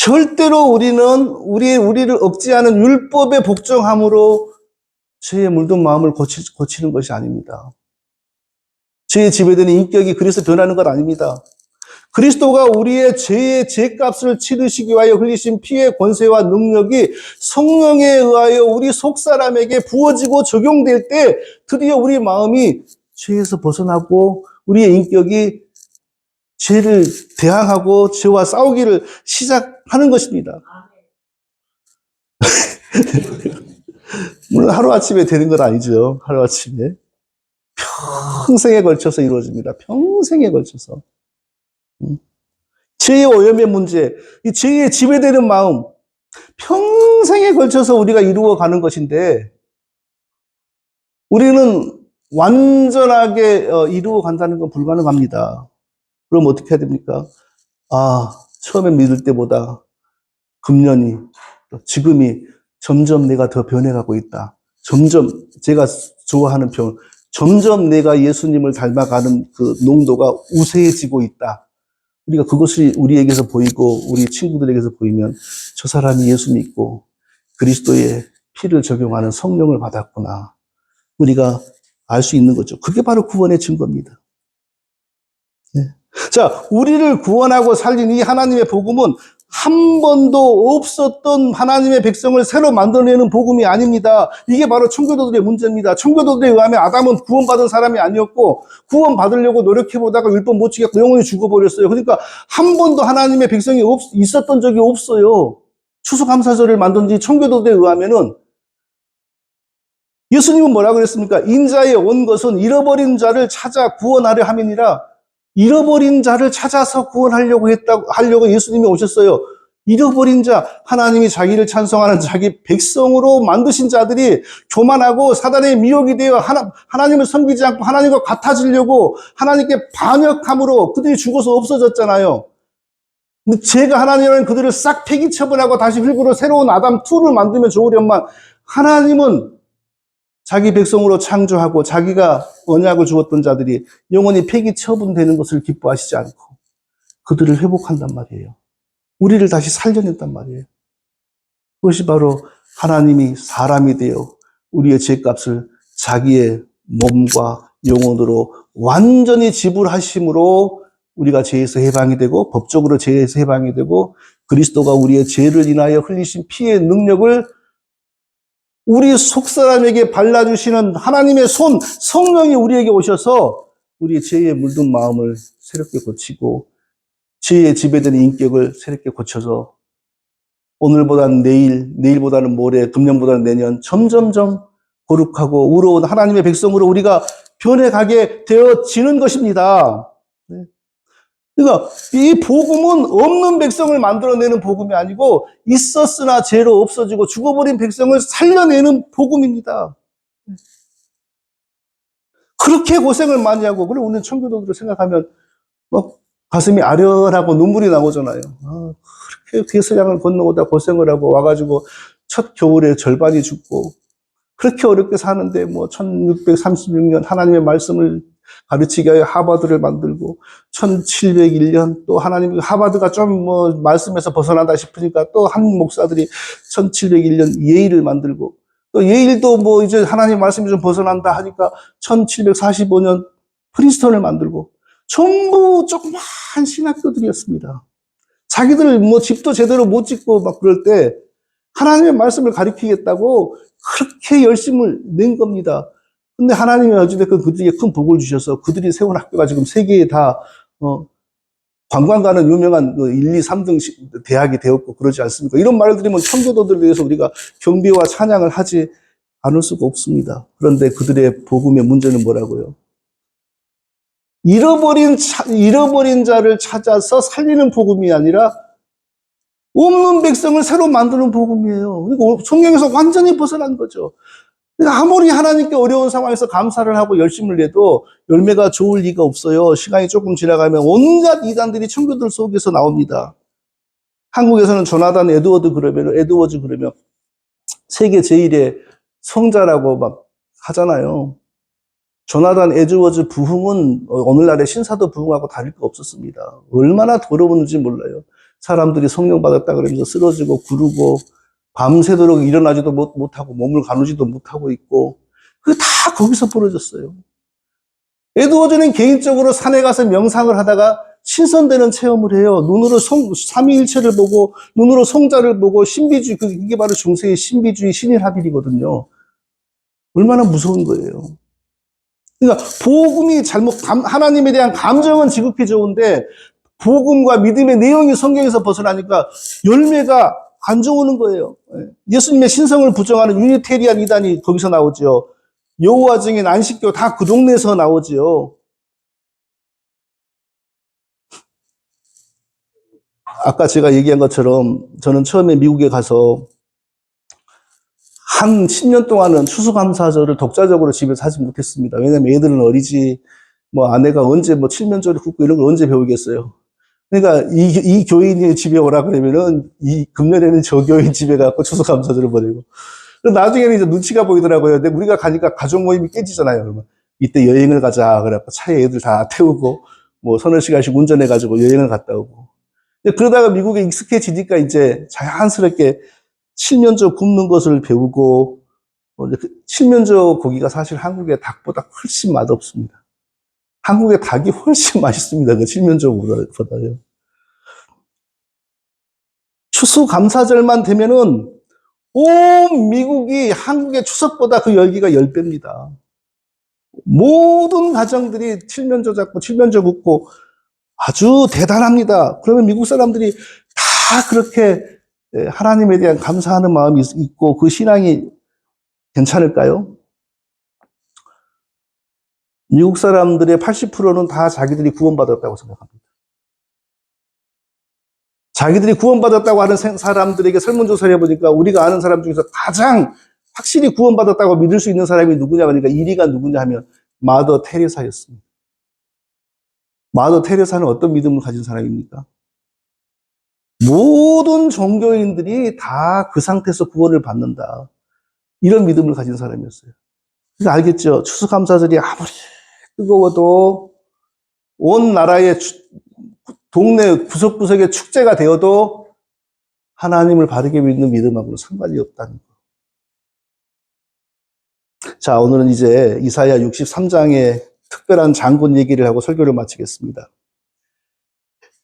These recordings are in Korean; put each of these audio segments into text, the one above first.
절대로 우리는 우리를 억제하는 율법에 복종함으로 죄에 물든 마음을 고치는 것이 아닙니다. 죄에 지배되는 인격이 그래서 변하는 것 아닙니다. 그리스도가 우리의 죄의 죄값을 치르시기 위하여 흘리신 피의 권세와 능력이 성령에 의하여 우리 속사람에게 부어지고 적용될 때 드디어 우리 마음이 죄에서 벗어나고 우리의 인격이 죄를 대항하고 죄와 싸우기를 시작하는 것입니다. 물론 하루아침에 되는 건 아니죠. 하루아침에. 평생에 걸쳐서 이루어집니다. 평생에 걸쳐서. 죄의 오염의 문제, 이 죄에 지배되는 마음, 평생에 걸쳐서 우리가 이루어가는 것인데 우리는 완전하게 이루어간다는 건 불가능합니다. 그럼 어떻게 해야 됩니까? 처음에 믿을 때보다 금년이, 지금이 점점 내가 더 변해가고 있다. 점점 제가 좋아하는 표현, 점점 내가 예수님을 닮아가는 그 농도가 우세해지고 있다. 우리가 그것이 우리에게서 보이고 우리 친구들에게서 보이면 저 사람이 예수 믿고 그리스도의 피를 적용하는 성령을 받았구나. 우리가 알 수 있는 거죠. 그게 바로 구원의 증거입니다. 네. 자, 우리를 구원하고 살린 이 하나님의 복음은 한 번도 없었던 하나님의 백성을 새로 만들어내는 복음이 아닙니다. 이게 바로 청교도들의 문제입니다. 청교도들에 의하면 아담은 구원받은 사람이 아니었고 구원받으려고 노력해보다가 율법 못 지켰고 영원히 죽어버렸어요. 그러니까 한 번도 하나님의 백성이 있었던 적이 없어요. 추수감사절을 만든 지 청교도들에 의하면은 예수님은 뭐라 그랬습니까? 인자에 온 것은 잃어버린 자를 찾아 구원하려 함이니라. 잃어버린 자를 찾아서 하려고 예수님이 오셨어요. 잃어버린 자, 하나님이 자기를 찬송하는 자기 백성으로 만드신 자들이 교만하고 사단의 미혹이 되어 하나님을 섬기지 않고 하나님과 같아지려고 하나님께 반역함으로 그들이 죽어서 없어졌잖아요. 근데 죄가 하나님은 그들을 싹 폐기 처분하고 다시 흙으로 새로운 아담 2를 만들면 좋으련만 하나님은 자기 백성으로 창조하고 자기가 언약을 주었던 자들이 영원히 폐기 처분되는 것을 기뻐하시지 않고 그들을 회복한단 말이에요. 우리를 다시 살려냈단 말이에요. 그것이 바로 하나님이 사람이 되어 우리의 죄값을 자기의 몸과 영혼으로 완전히 지불하심으로 우리가 죄에서 해방이 되고 법적으로 죄에서 해방이 되고 그리스도가 우리의 죄를 인하여 흘리신 피의 능력을 우리 속사람에게 발라주시는 하나님의 손, 성령이 우리에게 오셔서 우리의 죄에 물든 마음을 새롭게 고치고 죄에 지배되는 인격을 새롭게 고쳐서 오늘보다는 내일, 내일보다는 모레, 금년보다는 내년 점점점 거룩하고 의로운 하나님의 백성으로 우리가 변해가게 되어지는 것입니다. 그러니까 이 복음은 없는 백성을 만들어내는 복음이 아니고 있었으나 죄로 없어지고 죽어버린 백성을 살려내는 복음입니다. 그렇게 고생을 많이 하고 그리고 우리는 청교도들을 생각하면 막 가슴이 아련하고 눈물이 나오잖아요. 그렇게 대서양을 건너오다 고생을 하고 와가지고 첫 겨울에 절반이 죽고 그렇게 어렵게 사는데 1636년 하나님의 말씀을 가르치기 위하여 하버드를 만들고 1701년 또 하나님 하버드가 좀 말씀에서 벗어난다 싶으니까 또 한국 목사들이 1701년 예일을 만들고 또 예일도 이제 하나님 말씀이 좀 벗어난다 하니까 1745년 프린스턴을 만들고 전부 조그만 신학교들이었습니다. 자기들 집도 제대로 못 짓고 막 그럴 때 하나님의 말씀을 가르치겠다고 그렇게 열심을 낸 겁니다. 근데 하나님이 어찌됐건 그들에게 큰 복을 주셔서 그들이 세운 학교가 지금 세계에 다, 관광 가는 유명한 1, 2, 3등 대학이 되었고 그러지 않습니까? 이런 말을 드리면 청교도들에 대해서 우리가 경배와 찬양을 하지 않을 수가 없습니다. 그런데 그들의 복음의 문제는 뭐라고요? 잃어버린 자를 찾아서 살리는 복음이 아니라 없는 백성을 새로 만드는 복음이에요. 그리고 성경에서 완전히 벗어난 거죠. 그러니까 아무리 하나님께 어려운 상황에서 감사를 하고 열심을 내도 열매가 좋을 리가 없어요. 시간이 조금 지나가면 온갖 이단들이 청교도들 속에서 나옵니다. 한국에서는 조나단 에드워즈 그러면 세계 제1의 성자라고 막 하잖아요. 조나단 에드워즈 부흥은 오늘날의 신사도 부흥하고 다를 거 없었습니다. 얼마나 더러웠는지 몰라요. 사람들이 성령 받았다 그러면서 쓰러지고 구르고 밤새도록 일어나지도 못하고 몸을 가누지도 못하고 있고 그게 다 거기서 벌어졌어요. 에드워즈는 개인적으로 산에 가서 명상을 하다가 신선되는 체험을 해요. 눈으로 삼위일체를 보고 눈으로 성자를 보고 신비주의, 이게 바로 중세의 신비주의 신일합일이거든요. 얼마나 무서운 거예요. 그러니까 복음이 하나님에 대한 감정은 지극히 좋은데 복음과 믿음의 내용이 성경에서 벗어나니까 열매가 안 좋은 거예요. 예수님의 신성을 부정하는 유니테리안 이단이 거기서 나오죠. 여호와 증인, 안식교 다 그 동네에서 나오죠. 아까 제가 얘기한 것처럼 저는 처음에 미국에 가서 한 10년 동안은 추수감사절을 독자적으로 집에서 하지 못했습니다. 왜냐면 애들은 어리지, 뭐 아내가 언제 뭐 칠면조를 굽고 이런 걸 언제 배우겠어요. 그러니까 이 교인이 집에 오라 그러면은 이 금년에는 저 교인 집에 가서 추수감사절을 보내고. 나중에는 이제 눈치가 보이더라고요. 근데 우리가 가니까 가족 모임이 깨지잖아요. 그러면 이때 여행을 가자. 그래갖고 차에 애들 다 태우고 뭐 서너 시간씩 운전해가지고 여행을 갔다 오고. 그러다가 미국에 익숙해지니까 이제 자연스럽게 칠면조 굽는 것을 배우고, 칠면조 고기가 사실 한국의 닭보다 훨씬 맛없습니다. 한국의 닭이 훨씬 맛있습니다. 그 칠면조보다요. 추수감사절만 되면은 온 미국이 한국의 추석보다 그 열기가 10배입니다. 모든 가정들이 칠면조 잡고 칠면조 굽고 아주 대단합니다. 그러면 미국 사람들이 다 그렇게 하나님에 대한 감사하는 마음이 있고 그 신앙이 괜찮을까요? 미국 사람들의 80%는 다 자기들이 구원받았다고 생각합니다. 자기들이 구원받았다고 하는 사람들에게 설문조사를 해보니까 우리가 아는 사람 중에서 가장 확실히 구원받았다고 믿을 수 있는 사람이 누구냐 하니까 1위가 누구냐 하면 마더 테레사였습니다. 마더 테레사는 어떤 믿음을 가진 사람입니까? 모든 종교인들이 다 그 상태에서 구원을 받는다. 이런 믿음을 가진 사람이었어요. 그러니까 알겠죠? 추수감사절이 아무리 뜨거워도 온 나라의 동네 구석구석의 축제가 되어도 하나님을 바르게 믿는 믿음하고는 상관이 없다는 거. 자, 오늘은 이제 이사야 63장의 특별한 장군 얘기를 하고 설교를 마치겠습니다.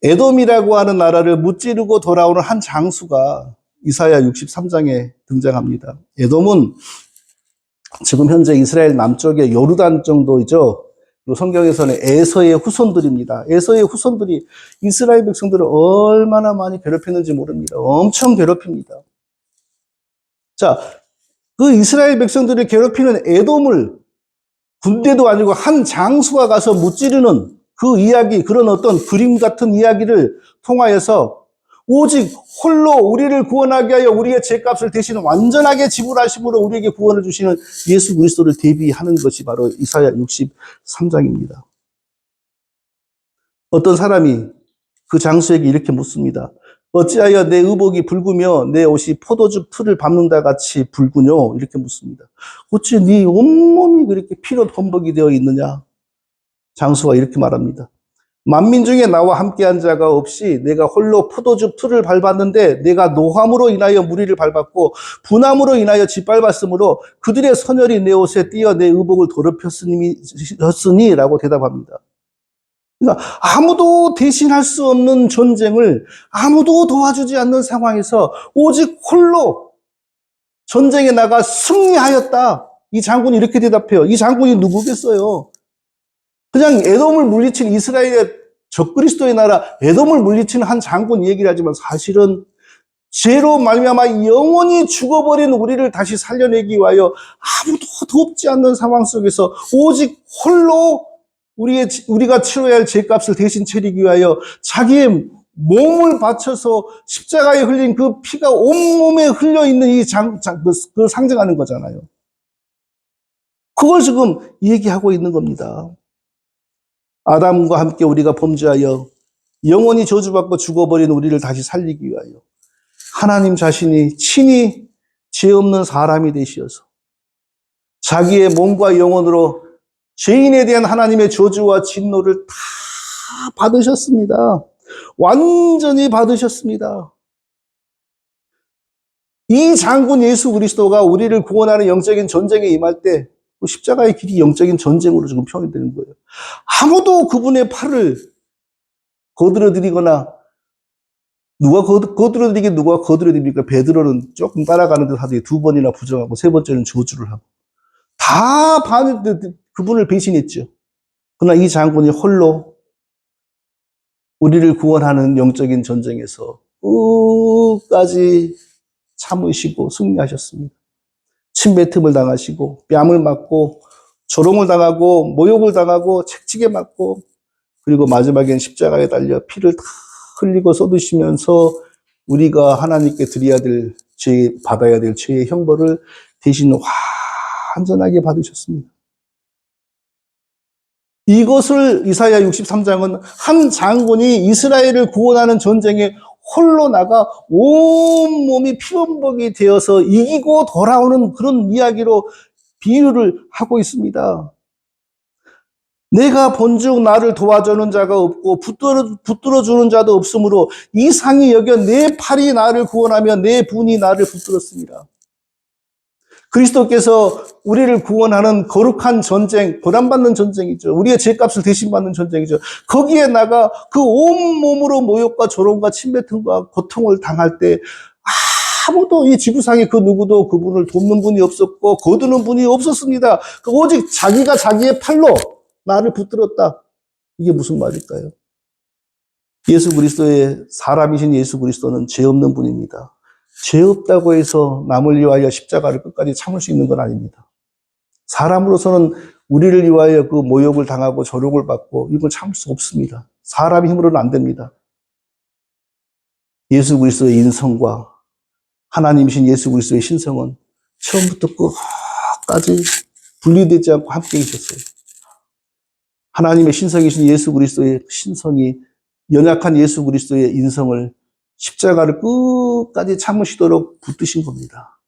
에돔이라고 하는 나라를 무찌르고 돌아오는 한 장수가 이사야 63장에 등장합니다. 에돔은 지금 현재 이스라엘 남쪽의 요르단 정도이죠. 성경에서는 에서의 후손들입니다. 에서의 후손들이 이스라엘 백성들을 얼마나 많이 괴롭혔는지 모릅니다. 엄청 괴롭힙니다. 자, 그 이스라엘 백성들을 괴롭히는 에돔을 군대도 아니고 한 장수가 가서 무찌르는 그 이야기, 그런 어떤 그림 같은 이야기를 통하여서 오직 홀로 우리를 구원하게 하여 우리의 죄값을 대신 완전하게 지불하심으로 우리에게 구원을 주시는 예수 그리스도를 대비하는 것이 바로 이사야 63장입니다. 어떤 사람이 그 장수에게 이렇게 묻습니다. 어찌하여 내 의복이 붉으며 내 옷이 포도즙 틀을 밟는다 같이 붉으뇨? 이렇게 묻습니다. 어찌 네 온몸이 그렇게 피로 범벅이 되어 있느냐? 장수가 이렇게 말합니다. 만민 중에 나와 함께한 자가 없이 내가 홀로 포도즙 틀을 밟았는데 내가 노함으로 인하여 무리를 밟았고 분함으로 인하여 짓밟았으므로 그들의 선열이 내 옷에 띄어 내 의복을 더럽혔으니 라고 대답합니다. 그러니까 아무도 대신할 수 없는 전쟁을 아무도 도와주지 않는 상황에서 오직 홀로 전쟁에 나가 승리하였다. 이 장군이 이렇게 대답해요. 이 장군이 누구겠어요? 그냥 에돔을 물리친 이스라엘의 적그리스도의 나라 에돔을 물리친 한 장군 얘기를 하지만 사실은 죄로 말미암아 영원히 죽어버린 우리를 다시 살려내기 위하여 아무도 돕지 않는 상황 속에서 오직 홀로 우리가 치러야 할 죄값을 대신 치르기 위하여 자기의 몸을 바쳐서 십자가에 흘린 그 피가 온몸에 흘려있는 그 상징하는 거잖아요. 그걸 지금 얘기하고 있는 겁니다. 아담과 함께 우리가 범죄하여 영원히 저주받고 죽어버린 우리를 다시 살리기 위하여 하나님 자신이 친히 죄 없는 사람이 되시어서 자기의 몸과 영혼으로 죄인에 대한 하나님의 저주와 진노를 다 받으셨습니다. 완전히 받으셨습니다. 이 장군 예수 그리스도가 우리를 구원하는 영적인 전쟁에 임할 때 십자가의 길이 영적인 전쟁으로 지금 표현되는 거예요. 아무도 그분의 팔을 거들어드리거나 누가 거들어드리긴 누가 거들어드립니까? 베드로는 조금 따라가는 듯 하더니 두 번이나 부정하고 세 번째는 저주를 하고 다 그분을 배신했죠. 그러나 이 장군이 홀로 우리를 구원하는 영적인 전쟁에서 끝까지 참으시고 승리하셨습니다. 침뱉음을 당하시고 뺨을 맞고 조롱을 당하고 모욕을 당하고 채찍에 맞고 그리고 마지막엔 십자가에 달려 피를 다 흘리고 쏟으시면서 우리가 하나님께 드려야 될 받아야 될 죄의 형벌을 대신 완전하게 받으셨습니다. 이것을 이사야 63장은 한 장군이 이스라엘을 구원하는 전쟁에 홀로 나가 온몸이 피범벅이 되어서 이기고 돌아오는 그런 이야기로 비유를 하고 있습니다. 내가 본즉 나를 도와주는 자가 없고 붙들어주는 자도 없으므로 이상히 여겨 내 팔이 나를 구원하며 내 분이 나를 붙들었습니다. 그리스도께서 우리를 구원하는 거룩한 전쟁, 고난받는 전쟁이죠. 우리의 죄값을 대신받는 전쟁이죠. 거기에 나가 그 온몸으로 모욕과 조롱과 침뱉음과 고통을 당할 때 아무도 이 지구상에 그 누구도 그분을 돕는 분이 없었고 거두는 분이 없었습니다. 오직 자기가 자기의 팔로 나를 붙들었다. 이게 무슨 말일까요? 예수 그리스도의 사람이신 예수 그리스도는 죄 없는 분입니다. 죄 없다고 해서 남을 위하여 십자가를 끝까지 참을 수 있는 건 아닙니다. 사람으로서는 우리를 위하여 그 모욕을 당하고 조롱을 받고 이걸 참을 수 없습니다. 사람 힘으로는 안 됩니다. 예수 그리스도의 인성과 하나님이신 예수 그리스도의 신성은 처음부터 끝까지 분리되지 않고 함께 계셨어요. 하나님의 신성이신 예수 그리스도의 신성이 연약한 예수 그리스도의 인성을 십자가를 끝까지 참으시도록 붙드신 겁니다.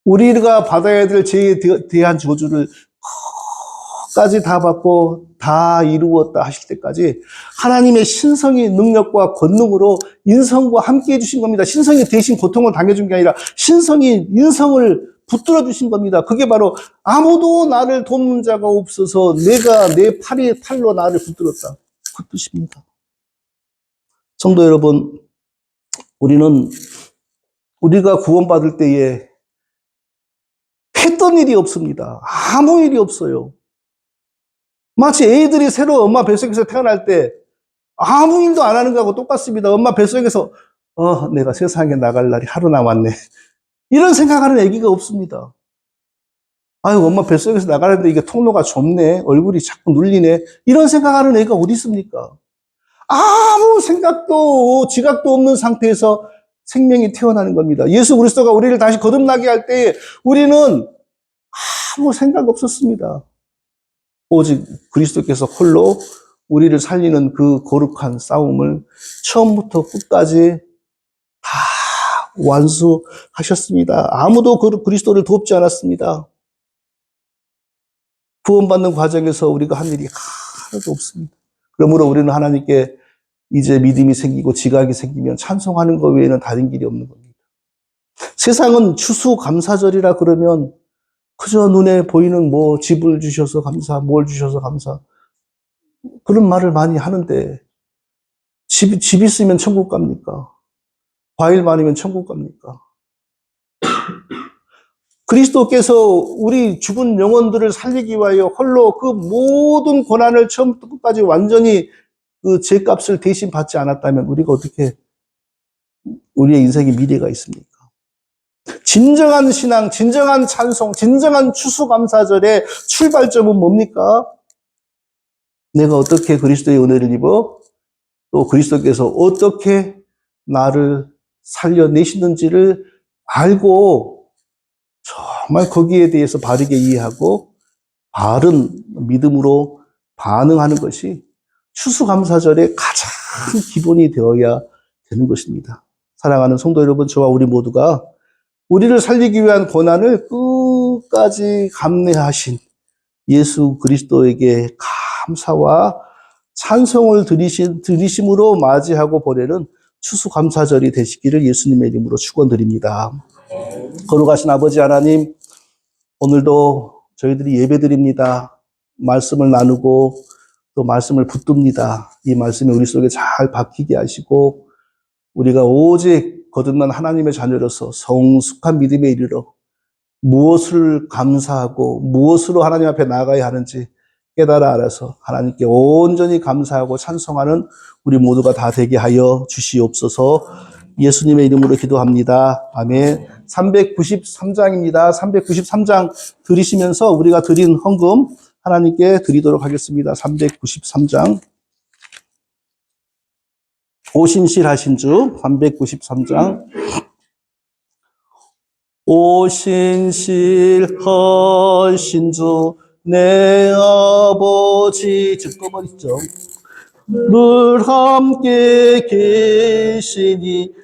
우리가 받아야 될 죄에 대한 저주를 끝까지 다 받고 다 이루었다 하실 때까지 하나님의 신성의 능력과 권능으로 인성과 함께 해주신 겁니다. 신성이 대신 고통을 당해준 게 아니라 신성이 인성을 붙들어 주신 겁니다. 그게 바로 아무도 나를 돕는 자가 없어서 내가 내 팔로 나를 붙들었다. 그 뜻입니다. 성도 여러분, 우리가 구원받을 때에 했던 일이 없습니다. 아무 일이 없어요. 마치 애들이 새로 엄마 뱃속에서 태어날 때 아무 일도 안 하는 거하고 똑같습니다. 엄마 뱃속에서 내가 세상에 나갈 날이 하루 남았네. 이런 생각하는 애기가 없습니다. 아유, 엄마 뱃속에서 나가는데 이게 통로가 좁네. 얼굴이 자꾸 눌리네. 이런 생각하는 애가 어디 있습니까? 아무 생각도 지각도 없는 상태에서 생명이 태어나는 겁니다. 예수 그리스도가 우리를 다시 거듭나게 할 때 우리는 아무 생각 없었습니다. 오직 그리스도께서 홀로 우리를 살리는 그 거룩한 싸움을 처음부터 끝까지 다 완수하셨습니다. 아무도 그리스도를 돕지 않았습니다. 구원받는 과정에서 우리가 한 일이 하나도 없습니다. 그러므로 우리는 하나님께 이제 믿음이 생기고 지각이 생기면 찬송하는 것 외에는 다른 길이 없는 겁니다. 세상은 추수감사절이라 그러면 그저 눈에 보이는 집을 주셔서 감사, 뭘 주셔서 감사. 그런 말을 많이 하는데 집 있으면 천국 갑니까? 과일 많으면 천국 갑니까? 그리스도께서 우리 죽은 영혼들을 살리기 위하여 홀로 그 모든 고난을 처음부터 끝까지 완전히 그 죄값을 대신 받지 않았다면 우리가 어떻게 우리의 인생에 미래가 있습니까? 진정한 신앙, 진정한 찬송, 진정한 추수감사절의 출발점은 뭡니까? 내가 어떻게 그리스도의 은혜를 입어 또 그리스도께서 어떻게 나를 살려내시는지를 알고 정말 거기에 대해서 바르게 이해하고 바른 믿음으로 반응하는 것이 추수감사절의 가장 기본이 되어야 되는 것입니다. 사랑하는 성도 여러분, 저와 우리 모두가 우리를 살리기 위한 고난을 끝까지 감내하신 예수 그리스도에게 감사와 찬송을 드리심으로 맞이하고 보내는 추수감사절이 되시기를 예수님의 이름으로 축원드립니다. 거룩하신 아버지 하나님, 오늘도 저희들이 예배드립니다. 말씀을 나누고 또 말씀을 붙듭니다. 이 말씀이 우리 속에 잘 박히게 하시고 우리가 오직 거듭난 하나님의 자녀로서 성숙한 믿음에 이르러 무엇을 감사하고 무엇으로 하나님 앞에 나가야 하는지 깨달아 알아서 하나님께 온전히 감사하고 찬송하는 우리 모두가 다 되게 하여 주시옵소서. 예수님의 이름으로 기도합니다. 아멘. 393장입니다. 393장 들으시면서 우리가 드린 헌금 하나님께 드리도록 하겠습니다. 393장. 오신실하신 주 393장. 오신실하신 주 내 아버지 잠깐만 있죠. 늘 함께 계시니